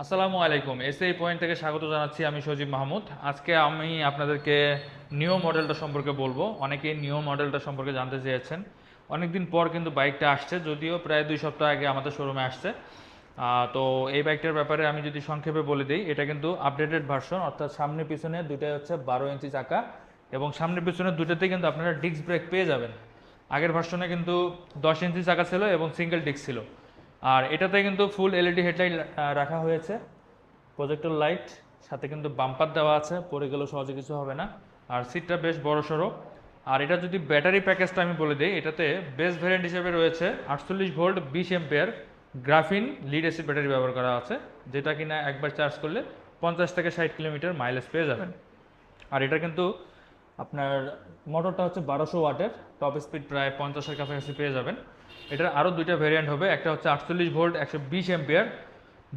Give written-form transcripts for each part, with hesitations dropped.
আসসালামু আলাইকুম। SAE point থেকে স্বাগত জানাচ্ছি। আমি সজীব মাহমুদ। আজকে আমি আপনাদেরকে নিও মডেলটা সম্পর্কে বলবো। অনেকেই নিও মডেলটা সম্পর্কে জানতে চেয়েছেন। অনেকদিন পর কিন্তু বাইকটা আসছে, যদিও প্রায় 2 সপ্তাহ আগে আমাদের শোরুমে আসছে। তো এই বাইকটার ব্যাপারে আমি যদি সংক্ষেপে বলে দিই, এটা কিন্তু আপডেটেড ভার্সন, অর্থাৎ সামনে পিছনে দুইটাই হচ্ছে 12 ইঞ্চি চাকা, এবং সামনে পিছনে দুটাতেই কিন্তু আপনারা ডিস্ক ব্রেক পেয়ে যাবেন। আগের ভার্সনে কিন্তু 10 ইঞ্চি চাকা ছিল এবং সিঙ্গেল ডিস্ক ছিল। আর এটাতে কিন্তু ফুল এলইডি হেডলাইট রাখা হয়েছে, প্রজেক্টর লাইট, সাথে কিন্তু বাম্পার দেওয়া আছে, পড়ে গেলেও সহজে কিছু হবে না। আর সিটটা বেশ বড় সড়ো। আর এটা যদি ব্যাটারি প্যাকেজটা আমি বলে দিই, এটাতে বেস ভ্যারিয়েন্ট হিসেবে রয়েছে 48 volt 20 ampere graphene lead acid battery ব্যবহার করা আছে, যেটা কিনা একবার চার্জ করলে 50 থেকে 60 কিলোমিটার মাইলেজ পেয়ে যাবেন। আর এটা কিন্তু আপনার মোটরটা হচ্ছে 1200 ওয়াটের, টপ স্পিড প্রায় 50-এর কাছাকাছি পেয়ে যাবেন। এটার আরও দুইটা ভেরিয়েন্ট হবে, একটা হচ্ছে 48 volt 120 ampere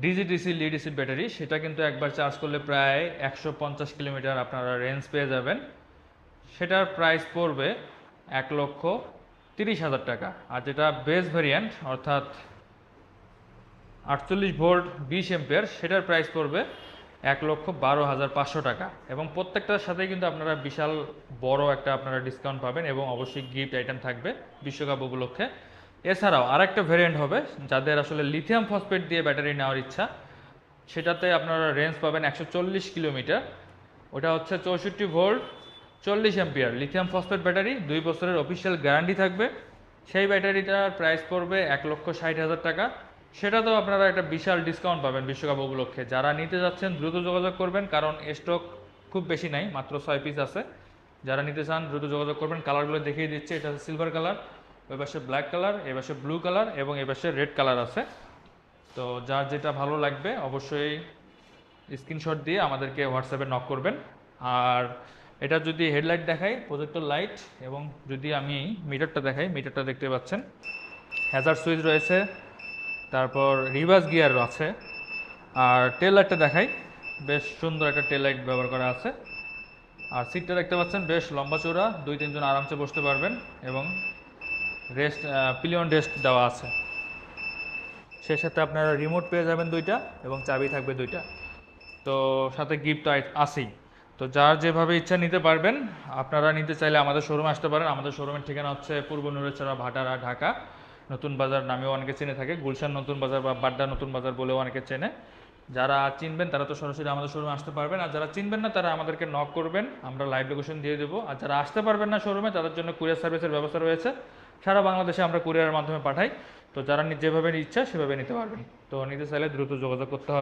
DC lead acid battery, সেটা কিন্তু একবার চার্জ করলে প্রায় 150 কিলোমিটার আপনারা রেঞ্জ পেয়ে যাবেন। সেটার প্রাইস পড়বে 1,30,000 টাকা। আর যেটা বেস ভেরিয়েন্ট অর্থাৎ 48 ভোল্ট 20 এম্পিয়ার, সেটার প্রাইস পড়বে 1,12,500 টাকা। এবং প্রত্যেকটার সাথে কিন্তু আপনারা বিশাল বড় একটা আপনারা ডিসকাউন্ট পাবেন, এবং অবশ্যই গিফট আইটেম থাকবে বিশ্বকাপ উপলক্ষে। এছাড়াও আরেকটা ভেরিয়েন্ট হবে যাদের আসলে লিথিয়াম ফসফেট দিয়ে ব্যাটারি নেওয়ার ইচ্ছা, সেটাতে আপনারা রেঞ্জ পাবেন 140 কিলোমিটার। ওটা হচ্ছে 64 volt 40 ampere lithium phosphate battery, 2 বছরের অফিসিয়াল গ্যারান্টি থাকবে। সেই ব্যাটারিটার প্রাইস পড়বে 1,60,000 টাকা। সেটাতেও আপনারা একটা বিশাল ডিসকাউন্ট পাবেন বিশ্বকাপ উপলক্ষে। যারা নিতে যাচ্ছেন দ্রুত যোগাযোগ করবেন, কারণ স্টক খুব বেশি নাই, মাত্র 6 পিস আছে। যারা নিতে চান দ্রুত যোগাযোগ করবেন। কালারগুলো দেখিয়ে দিচ্ছে, এটা হচ্ছে সিলভার কালার, ওই পাশে ব্ল্যাক কালার, এ পাশে ব্লু কালার, এবং এ পাশে রেড কালার আছে। তো যার যেটা ভালো লাগবে অবশ্যই স্ক্রিনশট দিয়ে আমাদেরকে হোয়াটসঅ্যাপে নক করবেন। আর এটা যদি হেডলাইট দেখাই, প্রজেক্টর লাইট, এবং যদি আমি মিটারটা দেখাই, মিটারটা দেখতে পাচ্ছেন, হ্যাজার্ড সুইচ রয়েছে, তারপর রিভার্স গিয়ার আছে। আর টেল লাইটটা দেখাই, বেশ সুন্দর একটা টেল লাইট ব্যবহার করা আছে। আর সিটটা দেখতে পাচ্ছেন বেশ লম্বা চওড়া, 2-3 জন আরামসে বসতে পারবেন, এবং রেস্ট পিলিয়ন রেস্ট দেওয়া আছে। সেই সাথে আপনারা রিমোট পেয়ে যাবেন দুইটা, এবং চাবি থাকবে দুইটা। তো সাথে গিফট আছেই। তো যার যেভাবে ইচ্ছা নিতে পারবেন। আপনারা নিতে চাইলে আমাদের শোরুমে আসতে পারেন। আমাদের শোরুমের ঠিকানা হচ্ছে পূর্ব নুরেছড়া, ভাটারা, ঢাকা। নতুন বাজার নামেও অনেকে চিনে থাকে, গুলশান নতুন বাজার বা বাড্ডা নতুন বাজার বলেও অনেকে চেনে। যারা চিনবেন তারা তো সরাসরি আমাদের শোরুমে আসতে পারবেন, আর যারা চিনবেন না তারা আমাদেরকে নক করবেন, আমরা লাইভ লোকেশন দিয়ে দেবো। আর যারা আসতে পারবেন না শোরুমে, তাদের জন্য কুরিয়ার সার্ভিসের ব্যবস্থা রয়েছে। সারা বাংলাদেশে আমরা কুরিয়ারের মাধ্যমে পাঠাই। তো যারা যেভাবে ইচ্ছা সেভাবে নিতে পারবেন। তো নিতে চাইলে দ্রুত যোগাযোগ করতে হবে।